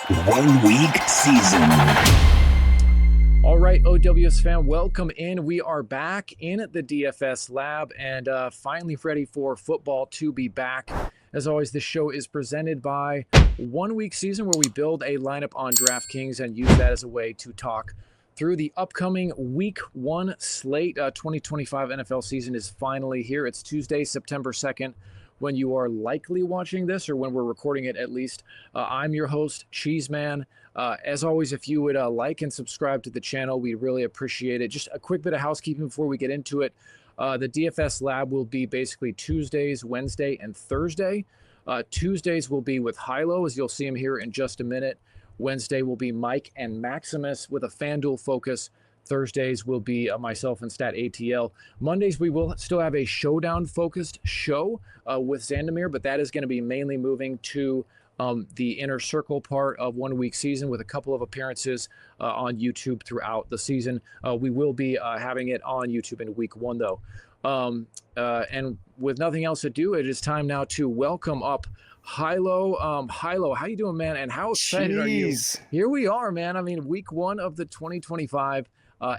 1 week season. All right, OWS fan, welcome in. We are back in the DFS lab and finally ready for football to be back. As always, this show is presented by 1 week season, where we build a lineup on DraftKings and use that as a way to talk through the upcoming week 1 slate. 2025 NFL season is finally here. It's Tuesday, September 2nd. When you are likely watching this, or when we're recording it at least. I'm your host, Cheeseman. As always, if you would like and subscribe to the channel, we'd really appreciate it. Just a quick bit of housekeeping before we get into it. The DFS lab will be basically Tuesdays, Wednesday, and Thursday. Tuesdays will be with Hilow, as you'll see him here in just a minute. Wednesday will be Mike and Maximus with a FanDuel focus. Thursdays will be myself and Stat ATL. Mondays, we will still have a showdown-focused show with Zandomir, but that is going to be mainly moving to the inner circle part of 1 week season, with a couple of appearances on YouTube throughout the season. We will be having it on YouTube in week 1, though. And with nothing else to do, it is time now to welcome up Hilow. Hilow, how you doing, man? And how excited are you? Here we are, man. I mean, week 1 of the 2025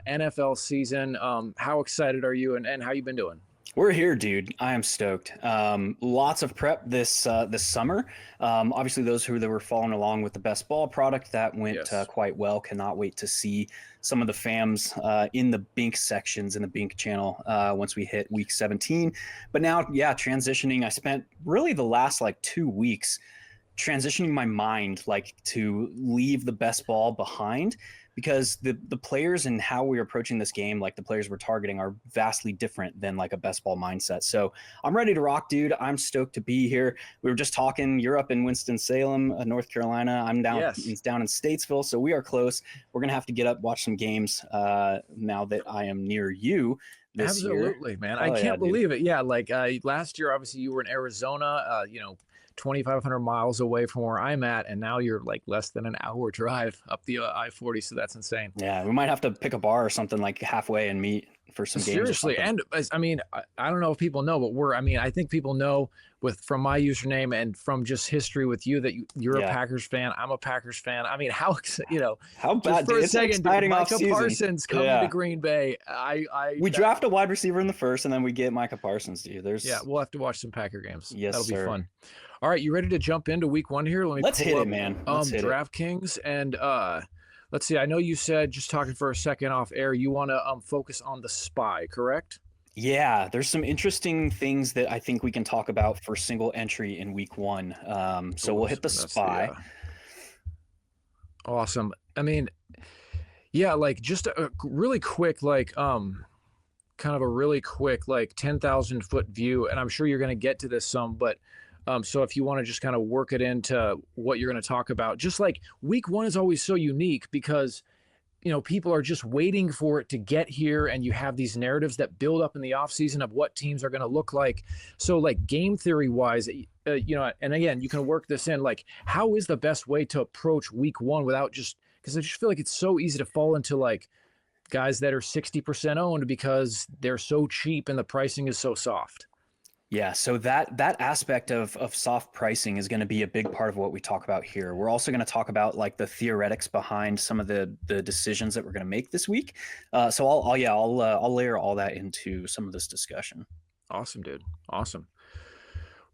NFL season. How excited are you, and how you been doing? We're here, dude. I am stoked. Lots of prep this summer. Obviously, those who were following along with the best ball product, that went quite well. Cannot wait to see some of the fams in the Bink sections in the Bink channel once we hit week 17. But now, transitioning. I spent really the last 2 weeks transitioning my mind to leave the best ball behind, because the players and how we're approaching this game, the players we're targeting, are vastly different than a best ball mindset. So I'm ready to rock, dude. I'm stoked to be here. We were just talking, you're up in Winston-Salem, North Carolina. I'm down in Statesville, so we are close. We're going to have to get up, watch some games now that I am near you this year. Absolutely, man. I can't believe it. Yeah, last year, obviously, you were in Arizona, 2,500 miles away from where I'm at, and now you're less than an hour drive up the I-40, so that's insane. Yeah, we might have to pick a bar or something halfway and meet for some games. Seriously, and I mean, I don't know if people know, but I think people know from my username and from just history with you that you're a Packers fan. I'm a Packers fan. I mean, how bad? For a second, Micah season. Parsons coming to Green Bay. We draft a wide receiver in the first, and then we get Micah Parsons, dude. We'll have to watch some Packer games. Yes, that'll sir. Be fun. All right, you ready to jump into week 1 here? Let's hit it, man. DraftKings and let's see. I know you said, just talking for a second off air, you want to focus on the SPY, correct? Yeah, there's some interesting things that I think we can talk about for single entry in week 1. So we'll hit the SPY. Awesome. I mean, just a really quick, kind of a really quick 10,000 foot view, and I'm sure you're going to get to this some, but so if you want to just kind of work it into what you're going to talk about, just week 1 is always so unique because people are just waiting for it to get here, and you have these narratives that build up in the offseason of what teams are going to look like. So game theory wise, and again, you can work this in, how is the best way to approach week 1 without because I just feel like it's so easy to fall into guys that are 60% owned because they're so cheap and the pricing is so soft. Yeah, so that aspect of soft pricing is going to be a big part of what we talk about here. We're also going to talk about the theoretics behind some of the decisions that we're going to make this week. So I'll layer all that into some of this discussion. Awesome, dude. Awesome.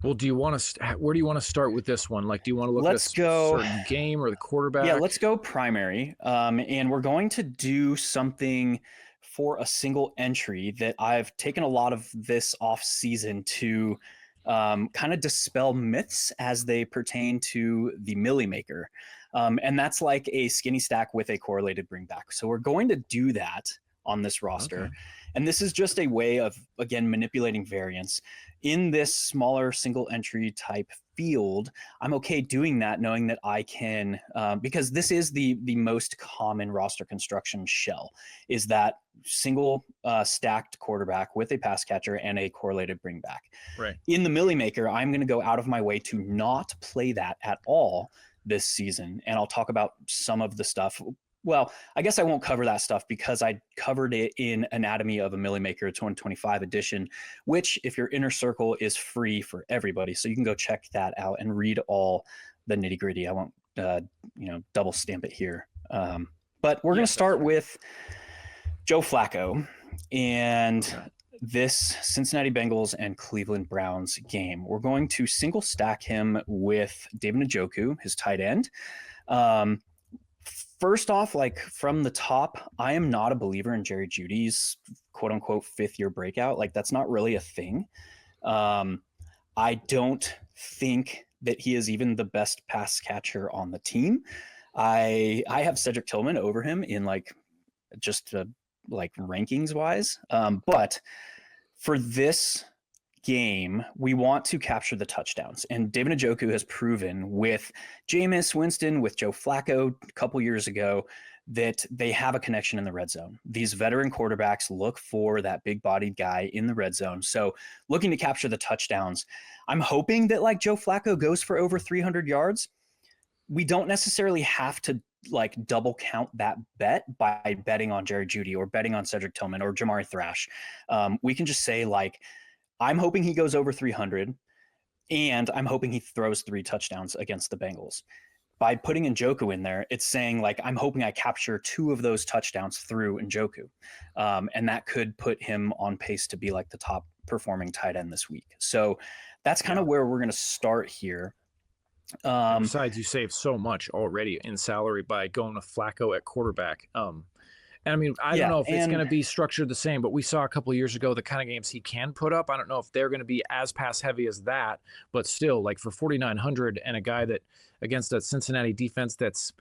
Well, where do you want to start with this one? Do you want to look at a certain game or the quarterback? Yeah, let's go primary. And we're going to do something for a single entry that I've taken a lot of this off season to kind of dispel myths as they pertain to the Millie Maker. And that's a skinny stack with a correlated bring back. So we're going to do that on this roster. Okay. And this is just a way of, again, manipulating variance. In this smaller single entry type field, I'm okay doing that, knowing that I can, because this is the most common roster construction shell, is that single stacked quarterback with a pass catcher and a correlated bring back. Right. In the Millie Maker, I'm going to go out of my way to not play that at all this season. And I'll talk about some of the stuff. Well, I guess I won't cover that stuff because I covered it in Anatomy of a Millie Maker 2025 edition, which, if your inner circle, is free for everybody. So you can go check that out and read all the nitty gritty. I won't double stamp it here. But we're going to start with Joe Flacco and this Cincinnati Bengals and Cleveland Browns game. We're going to single stack him with David Njoku, his tight end. First off, like from the top, I am not a believer in Jerry Jeudy's quote unquote 5th-year breakout. Like that's not really a thing. I don't think that he is even the best pass catcher on the team. I have Cedric Tillman over him in like just like rankings wise. But for this game, we want to capture the touchdowns. And David Njoku has proven with Jameis Winston, with Joe Flacco a couple years ago, that they have a connection in the red zone. These veteran quarterbacks look for that big-bodied guy in the red zone. So looking to capture the touchdowns, I'm hoping that like Joe Flacco goes for over 300 yards. We don't necessarily have to like double count that bet by betting on Jerry Jeudy or betting on Cedric Tillman or Jamari Thrash. We can just say like, I'm hoping he goes over 300 and I'm hoping he throws 3 touchdowns against the Bengals. By putting Njoku in there, it's saying like, I'm hoping I capture 2 of those touchdowns through Njoku. And that could put him on pace to be like the top performing tight end this week. So that's kind of where we're going to start here. Besides, you save so much already in salary by going with Flacco at quarterback. And I mean, I don't know if it's going to be structured the same, but we saw a couple of years ago the kind of games he can put up. I don't know if they're going to be as pass heavy as that, but still, like for 4,900 and a guy that against a Cincinnati defense that's,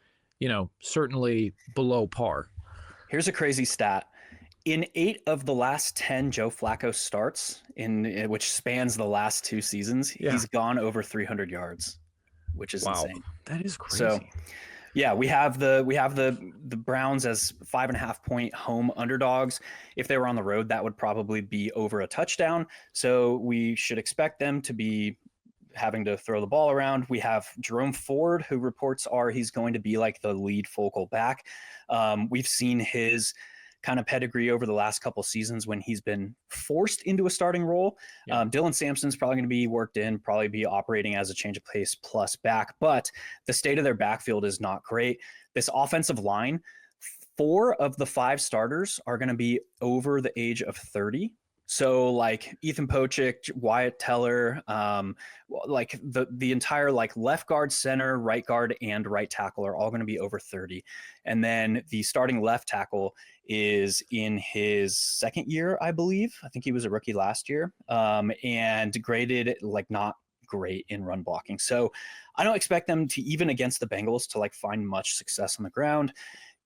certainly below par. Here's a crazy stat. In 8 of the last 10 Joe Flacco starts, in which spans the last 2 seasons, he's gone over 300 yards, which is insane. That is crazy. So, yeah, we have the Browns as 5.5 point home underdogs. If they were on the road, that would probably be over a touchdown. So we should expect them to be having to throw the ball around. We have Jerome Ford, who reports are he's going to be like the lead focal back. We've seen his kind of pedigree over the last couple seasons when he's been forced into a starting role. Dylan Sampson's probably going to be worked in, probably be operating as a change of pace plus back, but the state of their backfield is not great. This offensive line, 4 of the 5 starters are going to be over the age of 30. So like Ethan Pochik, Wyatt Teller, like the entire like left guard, center, right guard, and right tackle are all going to be over 30. And then the starting left tackle is in his 2nd year, I believe. I think he was a rookie last year, and graded like not great in run blocking. So I don't expect them to, even against the Bengals, to like find much success on the ground.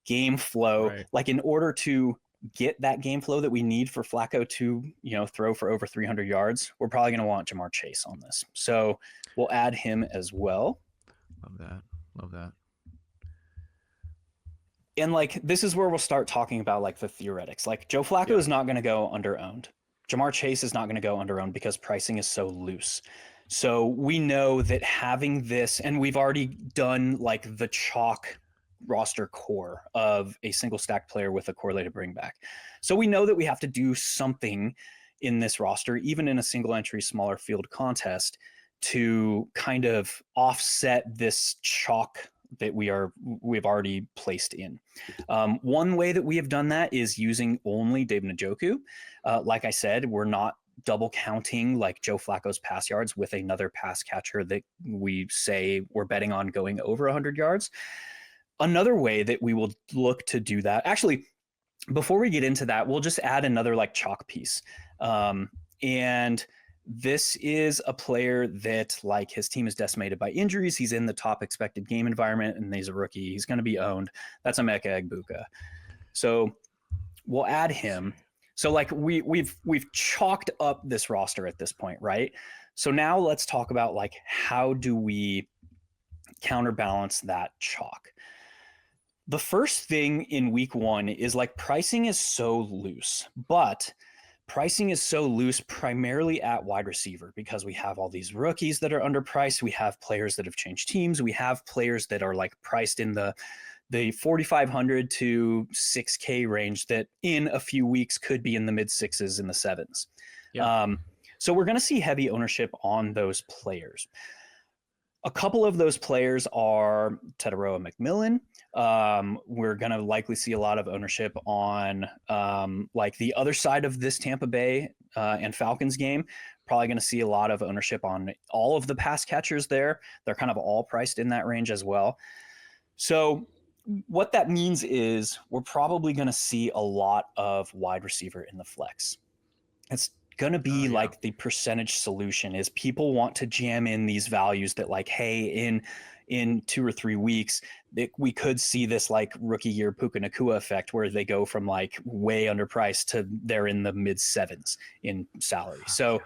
Game flow, like in order to get that game flow that we need for Flacco to, throw for over 300 yards, we're probably going to want Jamar Chase on this. So we'll add him as well. Love that. And like, this is where we'll start talking about like the theoretics. Like Joe Flacco is not going to go under owned. Jamar Chase is not going to go under owned because pricing is so loose. So we know that having this, and we've already done like the chalk roster core of a single stack player with a correlated bring back. So we know that we have to do something in this roster, even in a single entry, smaller field contest, to kind of offset this chalk that we've already placed in. One way that we have done that is using only David Njoku. Like I said, we're not double counting like Joe Flacco's pass yards with another pass catcher that we say we're betting on going over 100 yards. Another way that we will look to do that, actually, before we get into that, we'll just add another like chalk piece. And this is a player that like his team is decimated by injuries. He's in the top expected game environment and he's a rookie. He's going to be owned. That's Emeka Egbuka. So we'll add him. So like we've chalked up this roster at this point, right? So now let's talk about like, how do we counterbalance that chalk? The first thing in week 1 is like pricing is so loose, but pricing is so loose primarily at wide receiver because we have all these rookies that are underpriced. We have players that have changed teams. We have players that are like priced in the 4,500 to 6K range that in a few weeks could be in the mid 6s and the 7s. Yeah. So we're going to see heavy ownership on those players. A couple of those players are Teteroa McMillan. We're going to likely see a lot of ownership on like the other side of this Tampa Bay and Falcons game. Probably going to see a lot of ownership on all of the pass catchers there. They're kind of all priced in that range as well. So what that means is we're probably going to see a lot of wide receiver in the flex. It's going to be like the percentage solution is people want to jam in these values that like, hey, in 2 or 3 weeks, we could see this like rookie year Puka Nacua effect where they go from like way underpriced to they're in the mid 7s in salary. So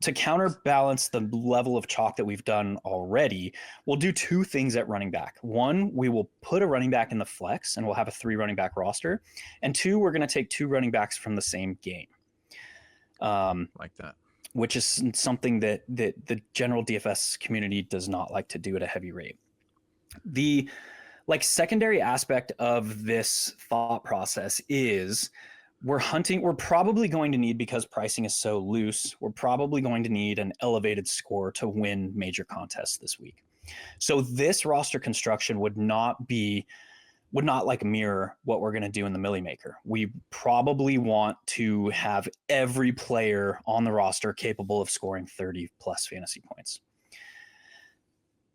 to counterbalance the level of chalk that we've done already, we'll do 2 things at running back. 1, we will put a running back in the flex and we'll have a 3 running back roster. And 2, we're going to take 2 running backs from the same game. Like that, which is something that the general DFS community does not like to do at a heavy rate. The like secondary aspect of this thought process is we're probably going to need, because pricing is so loose, we're probably going to need an elevated score to win major contests this week. So this roster construction would not like mirror what we're going to do in the Millie Maker. We probably want to have every player on the roster capable of scoring 30 plus fantasy points.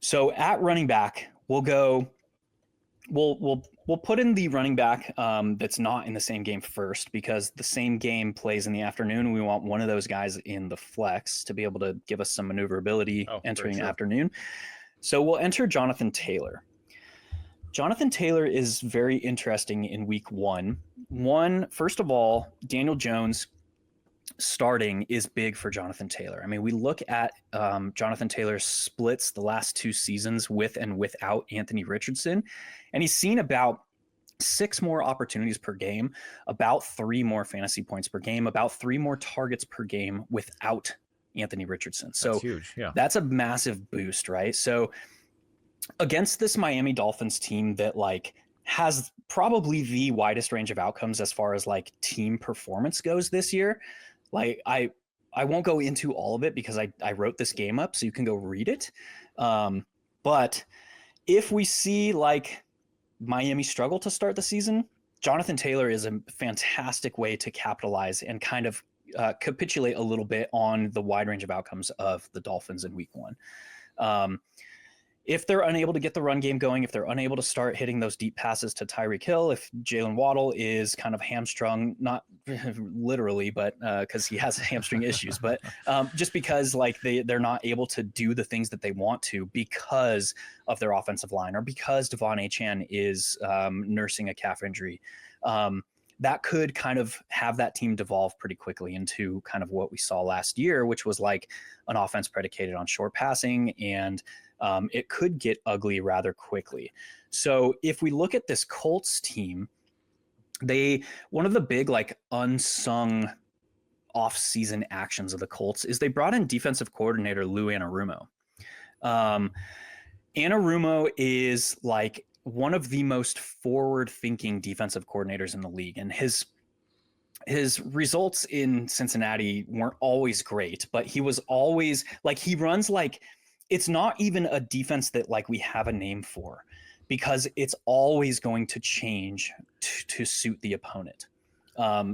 So at running back, we'll put in the running back that's not in the same game first, because the same game plays in the afternoon. We want one of those guys in the flex to be able to give us some maneuverability entering the afternoon. So we'll enter Jonathan Taylor. Jonathan Taylor is very interesting in week 1. First of all, Daniel Jones starting is big for Jonathan Taylor. I mean, we look at Jonathan Taylor's splits the last 2 seasons with and without Anthony Richardson, and he's seen about 6 more opportunities per game, about 3 more fantasy points per game, about 3 more targets per game without Anthony Richardson. So that's huge. Yeah, that's a massive boost, right? So against this Miami Dolphins team that like has probably the widest range of outcomes as far as like team performance goes this year. Like I won't go into all of it because I wrote this game up so you can go read it. But if we see like Miami struggle to start the season, Jonathan Taylor is a fantastic way to capitalize and kind of capitulate a little bit on the wide range of outcomes of the Dolphins in week 1. If they're unable to get the run game going, if they're unable to start hitting those deep passes to Tyreek Hill, if Jalen Waddle is kind of hamstrung, not literally, but because he has hamstring issues, but just because like they're not able to do the things that they want to because of their offensive line, or because Devon Achane is nursing a calf injury, that could kind of have that team devolve pretty quickly into kind of what we saw last year, which was like an offense predicated on short passing, and it could get ugly rather quickly. So if we look at this Colts team, one of the big like unsung off-season actions of the Colts is they brought in defensive coordinator Lou Anarumo. Anarumo is like one of the most forward-thinking defensive coordinators in the league, and his results in Cincinnati weren't always great, but he was always like, he runs like, it's not even a defense that like we have a name for, because it's always going to change to suit the opponent.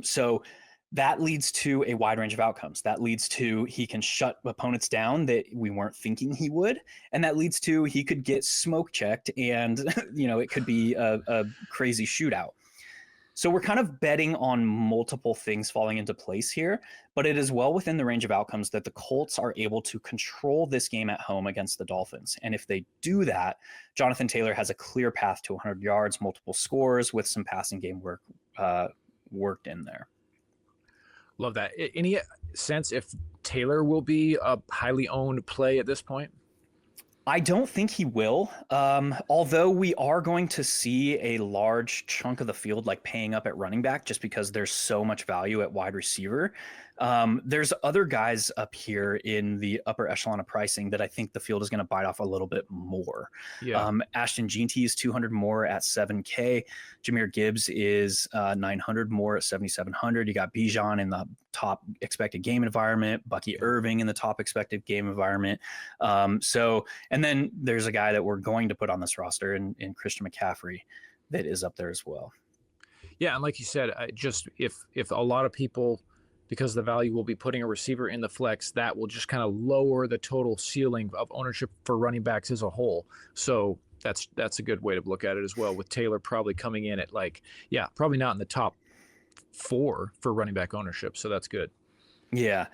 So that leads to a wide range of outcomes. That leads to he can shut opponents down that we weren't thinking he would. And that leads to he could get smoke checked and, it could be a crazy shootout. So we're kind of betting on multiple things falling into place here, but it is well within the range of outcomes that the Colts are able to control this game at home against the Dolphins. And if they do that, Jonathan Taylor has a clear path to 100 yards, multiple scores with some passing game work worked in there. Love that. Any sense if Taylor will be a highly owned play at this point? I don't think he will. Although we are going to see a large chunk of the field like paying up at running back just because there's so much value at wide receiver. There's other guys up here in the upper echelon of pricing that I think the field is going to bite off a little bit more. Yeah. Ashton Jeanty is 200 more at 7K. Jahmyr Gibbs is 900 more at 7,700. You got Bijan in the top expected game environment, Bucky Irving in the top expected game environment. And then there's a guy that we're going to put on this roster in Christian McCaffrey that is up there as well. Yeah, and like you said, just if a lot of people, because the value will be putting a receiver in the flex, that will just kind of lower the total ceiling of ownership for running backs as a whole. So that's a good way to look at it as well, with Taylor probably coming in at probably not in the top 4 for running back ownership. So that's good. Yeah.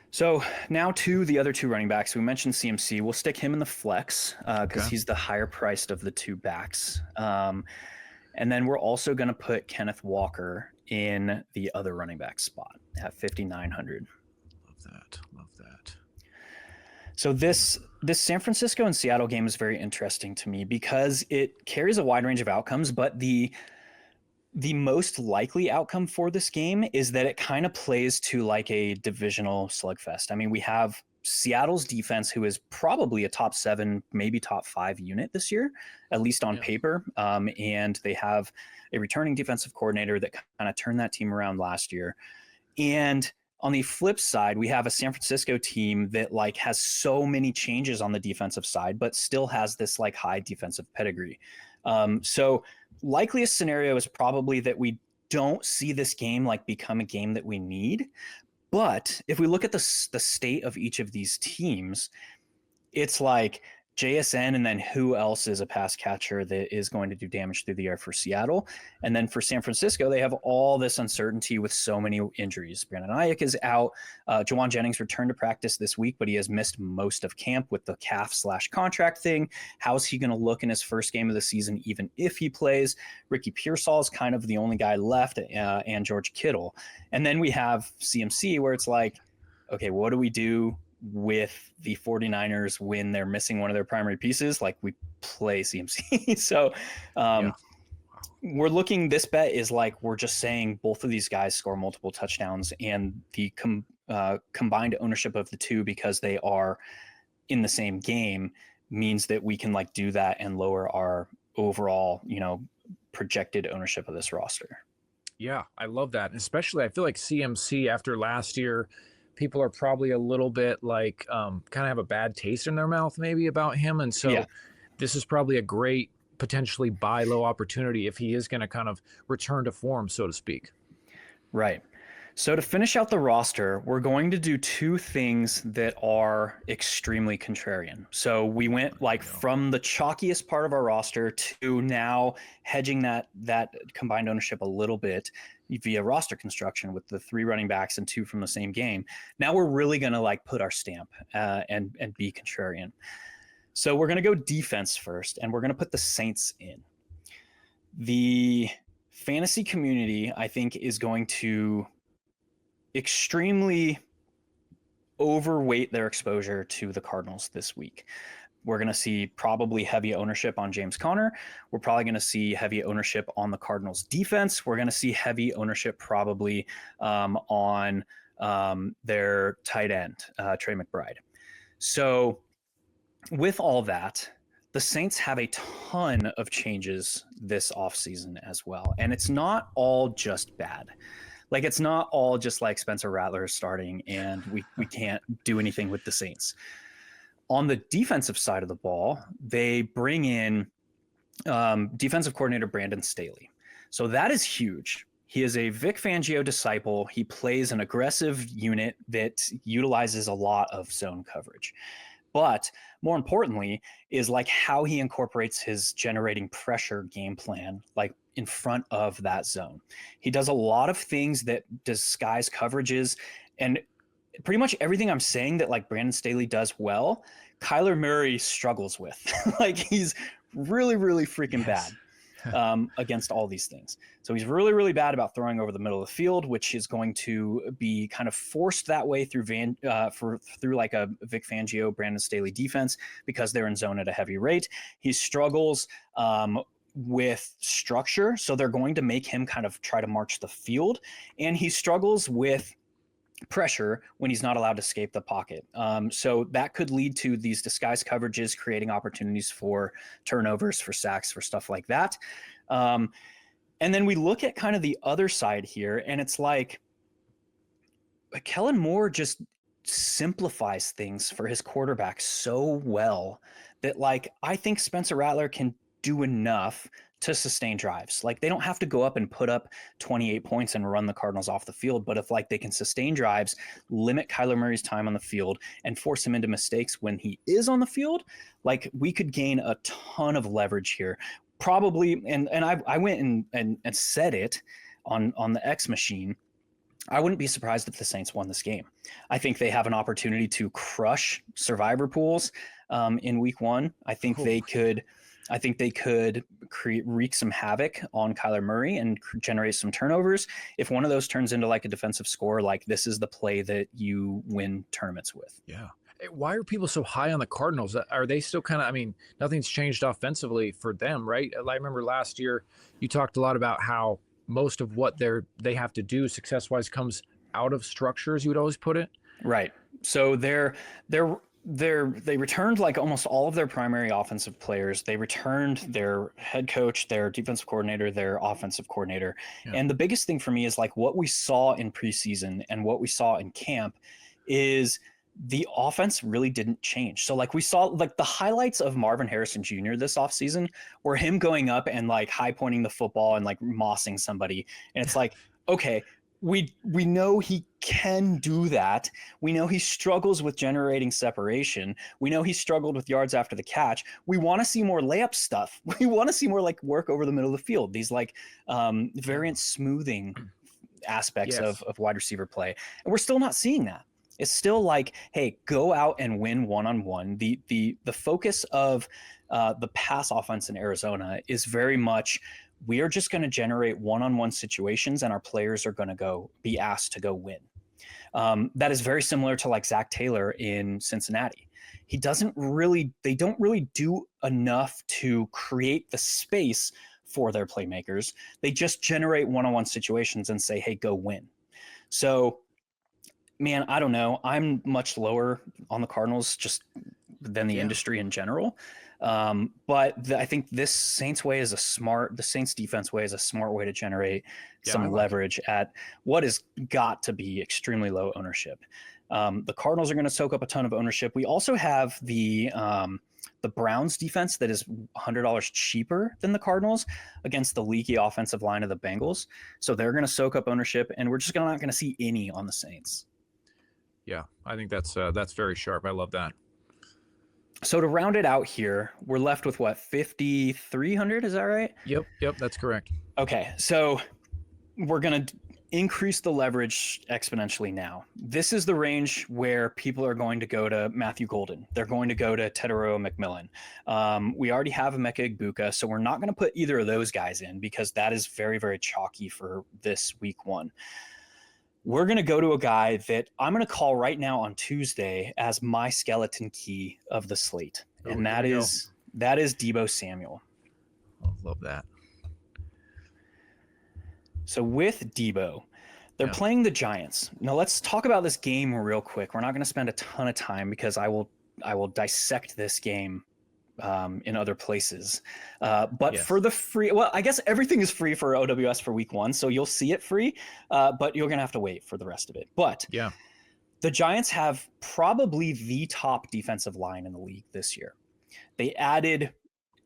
So now to the other 2 running backs. We mentioned CMC. We'll stick him in the flex because he's the higher priced of the 2 backs. And then we're also going to put Kenneth Walker in the other running back spot at 5,900. Love that. So this San Francisco and Seattle game is very interesting to me because it carries a wide range of outcomes, but the most likely outcome for this game is that it kind of plays to like a divisional slugfest. I mean, we have Seattle's defense, who is probably a top 7, maybe top 5 unit this year, at least on paper. And they have a returning defensive coordinator that kind of turned that team around last year. And on the flip side, we have a San Francisco team that like has so many changes on the defensive side, but still has this like high defensive pedigree. So likeliest scenario is probably that we don't see this game like become a game that we need. But if we look at the state of each of these teams, it's like JSN and then who else is a pass catcher that is going to do damage through the air for Seattle. And then for San Francisco, they have all this uncertainty with so many injuries. Brandon Ayuk is out. Jawan Jennings returned to practice this week, but he has missed most of camp with the calf/contract thing. How's he going to look in his first game of the season, even if he plays? Ricky Pearsall is kind of the only guy left, and George Kittle. And then we have CMC, where it's like, okay, what do we do with the 49ers when they're missing one of their primary pieces? Like, we play CMC. So we're looking, this bet is like, we're just saying both of these guys score multiple touchdowns, and the combined ownership of the 2, because they are in the same game, means that we can like do that and lower our overall, projected ownership of this roster. Yeah, I love that. And especially, I feel like CMC after last year, people are probably a little bit like kind of have a bad taste in their mouth maybe about him. And so this is probably a great potentially buy low opportunity if he is going to kind of return to form, so to speak. Right. So to finish out the roster, we're going to do 2 things that are extremely contrarian. So we went like from the chalkiest part of our roster to now hedging that combined ownership a little bit via roster construction with the 3 running backs and 2 from the same game. Now we're really going to like put our stamp and be contrarian. So we're going to go defense first, and we're going to put the Saints in. The fantasy community, I think, is going to extremely overweight their exposure to the Cardinals this week. We're going to see probably heavy ownership on James Conner. We're probably going to see heavy ownership on the Cardinals defense. We're going to see heavy ownership probably on their tight end, Trey McBride. So with all that, the Saints have a ton of changes this offseason as well. And it's not all just bad. Like, it's not all just like Spencer Rattler starting and we can't do anything with the Saints. On the defensive side of the ball, they bring in defensive coordinator Brandon Staley. So that is huge. He is a Vic Fangio disciple. He plays an aggressive unit that utilizes a lot of zone coverage. But more importantly is like how he incorporates his generating pressure game plan, like in front of that zone. He does a lot of things that disguise coverages, and pretty much everything I'm saying that like Brandon Staley does well, Kyler Murray struggles with. Like, he's really, really freaking bad against all these things. So he's really, really bad about throwing over the middle of the field, which is going to be kind of forced that way through through like a Vic Fangio, Brandon Staley defense, because they're in zone at a heavy rate. He struggles with structure, so they're going to make him kind of try to march the field, and he struggles with pressure when he's not allowed to escape the pocket. So that could lead to these disguise coverages, creating opportunities for turnovers, for sacks, for stuff like that. And then we look at kind of the other side here, and it's like Kellen Moore just simplifies things for his quarterback so well that, like, I think Spencer Rattler can do enough to sustain drives. Like, they don't have to go up and put up 28 points and run the Cardinals off the field, but if like they can sustain drives, limit Kyler Murray's time on the field, and force him into mistakes when he is on the field, like, we could gain a ton of leverage here. Probably, and I went and said it on the X machine. I wouldn't be surprised if the Saints won this game. I think they have an opportunity to crush survivor pools in week 1. I think they could wreak some havoc on Kyler Murray and generate some turnovers. If one of those turns into like a defensive score, like, this is the play that you win tournaments with. Yeah. Why are people so high on the Cardinals? Are they still kind of, I mean, nothing's changed offensively for them, right? I remember last year you talked a lot about how most of what they have to do success-wise comes out of structure, as you would always put it. Right. So they returned like almost all of their primary offensive players. They returned their head coach, their defensive coordinator, their offensive coordinator. Yeah. And the biggest thing for me is like what we saw in preseason and what we saw in camp is the offense really didn't change. So like we saw like the highlights of Marvin Harrison Jr. this offseason were him going up and like high pointing the football and like mossing somebody. And it's like, okay, we know he can do that. We know he struggles with generating separation. We know he struggled with yards after the catch. We want to see more layup stuff. We want to see more like work over the middle of the field. These like variant smoothing aspects of wide receiver play. And we're still not seeing that. It's still like, hey, go out and win one-on-one. The focus of the pass offense in Arizona is very much, we are just going to generate one-on-one situations and our players are going to be asked to go win. That is very similar to like Zach Taylor in Cincinnati. They don't really do enough to create the space for their playmakers. They just generate one-on-one situations and say, hey, go win. So, man, I don't know. I'm much lower on the Cardinals just than the industry in general. But I think this Saints defense way is a smart way to generate some leverage at what has got to be extremely low ownership. The Cardinals are going to soak up a ton of ownership. We also have the Browns defense that is $100 cheaper than the Cardinals against the leaky offensive line of the Bengals. So they're going to soak up ownership, and we're just not going to see any on the Saints. Yeah, I think that's very sharp. I love that. So to round it out here, we're left with what, 5,300? Is that right? Yep, that's correct. Okay, so we're going to increase the leverage exponentially now. This is the range where people are going to go to Matthew Golden. They're going to go to Tedero McMillan. We already have Emeka Egbuka, so we're not going to put either of those guys in because that is very, very chalky for this week 1. We're going to go to a guy that I'm going to call right now on Tuesday as my skeleton key of the slate. And that is Deebo Samuel. I love that. So with Deebo, they're playing the Giants. Now let's talk about this game real quick. We're not going to spend a ton of time because I will dissect this game in other places. But for the free, well, I guess everything is free for OWS for week 1. So you'll see it free, but you're going to have to wait for the rest of it. But the Giants have probably the top defensive line in the league this year. They added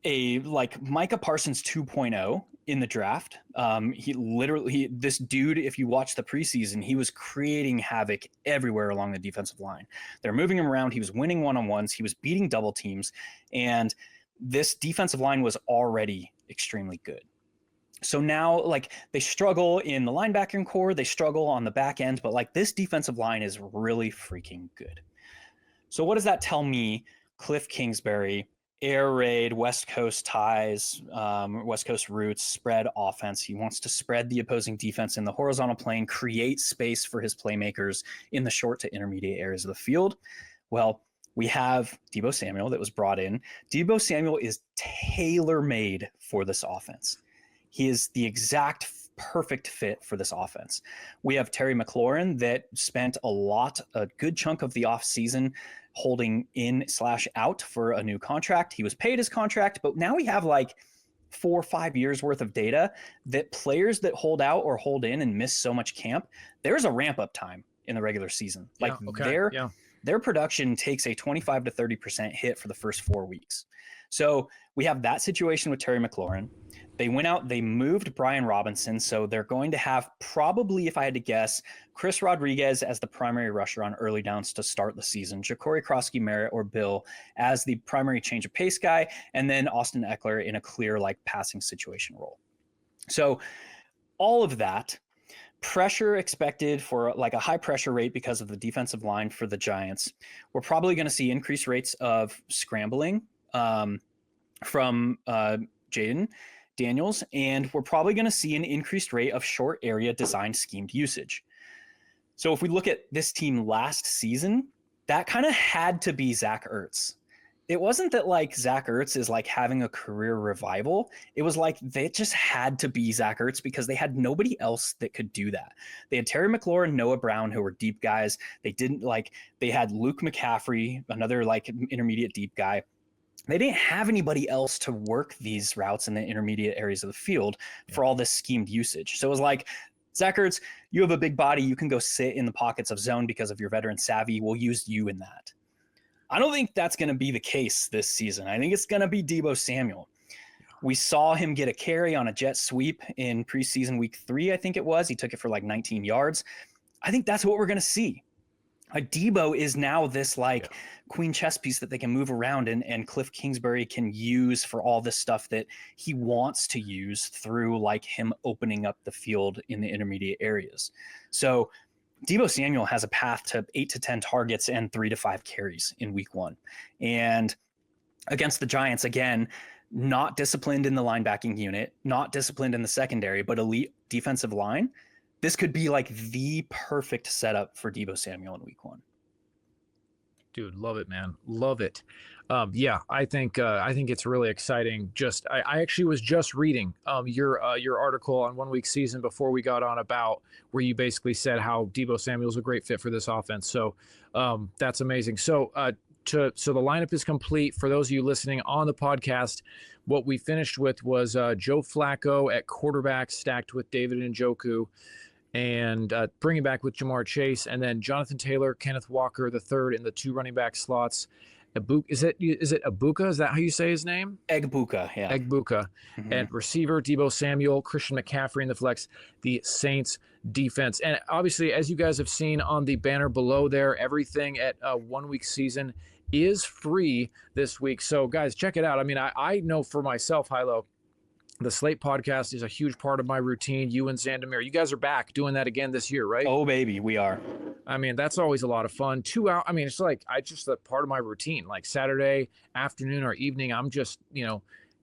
Micah Parsons 2.0 in the draft. This dude, if you watch the preseason, he was creating havoc everywhere along the defensive line. They're moving him around. He was winning one-on-ones. He was beating double teams. And this defensive line was already extremely good. So now, they struggle in the linebacking core. They struggle on the back end. But, this defensive line is really freaking good. So what does that tell me? Cliff Kingsbury, air raid, West Coast ties, West Coast roots, spread offense. He wants to spread the opposing defense in the horizontal plane, create space for his playmakers in the short to intermediate areas of the field. Well, we have Deebo Samuel that was brought in. Deebo Samuel is tailor-made for this offense. He is the exact perfect fit for this offense. We have Terry McLaurin that spent a good chunk of the offseason holding in/out for a new contract. He was paid his contract, but now we have like 4 or 5 years worth of data that players that hold out or hold in and miss so much camp, there's a ramp up time in the regular season. Their production takes a 25 to 30% hit for the first 4 weeks. So we have that situation with Terry McLaurin. They went out, they moved Brian Robinson. So they're going to have probably, if I had to guess, Chris Rodriguez as the primary rusher on early downs to start the season, Ja'Cory Krosky Merritt or Bill as the primary change of pace guy, and then Austin Eckler in a clear like passing situation role. So all of that, pressure expected for like a high pressure rate because of the defensive line for the Giants. We're probably going to see increased rates of scrambling from Jaden Daniels, and we're probably going to see an increased rate of short area design schemed usage. So if we look at this team last season, that kind of had to be Zach Ertz. It wasn't that like Zach Ertz is like having a career revival. It was like they just had to be Zach Ertz because they had nobody else that could do that. They had Terry McLaurin, Noah Brown, who were deep guys. They had Luke McCaffrey, another like intermediate deep guy. They didn't have anybody else to work these routes in the intermediate areas of the field for all this schemed usage. So it was like, Zach Ertz, you have a big body. You can go sit in the pockets of zone because of your veteran savvy. We'll use you in that. I don't think that's going to be the case this season. I think it's going to be Deebo Samuel. We saw him get a carry on a jet sweep in preseason week 3, I think it was. He took it for like 19 yards. I think that's what we're going to see. Deebo is now this queen chess piece that they can move around and Cliff Kingsbury can use for all this stuff that he wants to use through like him opening up the field in the intermediate areas. So Deebo Samuel has a path to 8 to 10 targets and 3 to 5 carries in week 1. And against the Giants, again, not disciplined in the linebacking unit, not disciplined in the secondary, but elite defensive line. This could be like the perfect setup for Deebo Samuel in week 1. Dude, love it, man. Love it. I think it's really exciting. I actually was just reading your article on 1 week season before we got on about where you basically said how Deebo Samuel's a great fit for this offense. So that's amazing. So so the lineup is complete. For those of you listening on the podcast, what we finished with was Joe Flacco at quarterback stacked with David Njoku, and bringing back with Jamar Chase, and then Jonathan Taylor, Kenneth Walker III in the 2 running back slots. Is it Abuka? Is that how you say his name? Egbuka, yeah. Egbuka. Mm-hmm. And receiver, Deebo Samuel, Christian McCaffrey in the flex, the Saints defense. And obviously, as you guys have seen on the banner below there, everything at 1 week season is free this week. So guys, check it out. I mean, I know for myself, Hilow, the Slate podcast is a huge part of my routine. You and Zandamir, you guys are back doing that again this year, right? Oh, baby, we are. I mean, that's always a lot of fun. 2 hours. I mean, it's like, a part of my routine, like Saturday afternoon or evening, I'm just,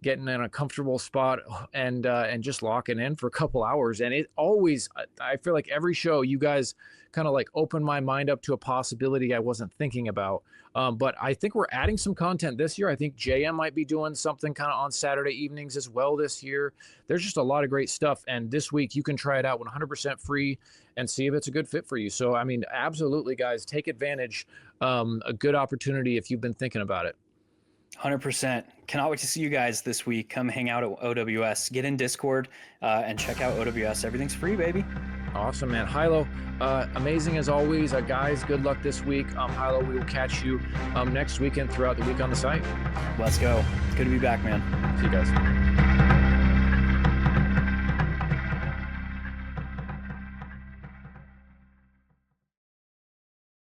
getting in a comfortable spot and just locking in for a couple hours. And it always, I feel like every show you guys kind of like open my mind up to a possibility I wasn't thinking about. But I think we're adding some content this year. I think JM might be doing something kind of on Saturday evenings as well this year. There's just a lot of great stuff. And this week you can try it out 100% free and see if it's a good fit for you. So, I mean, absolutely, guys, take advantage. A good opportunity if you've been thinking about it. 100%. Cannot wait to see you guys this week. Come hang out at OWS. Get in Discord and check out OWS. Everything's free, baby. Awesome, man. Hilow, amazing as always. Guys, good luck this week. Hilow, we will catch you next weekend throughout the week on the site. Let's go. It's good to be back, man. See you guys.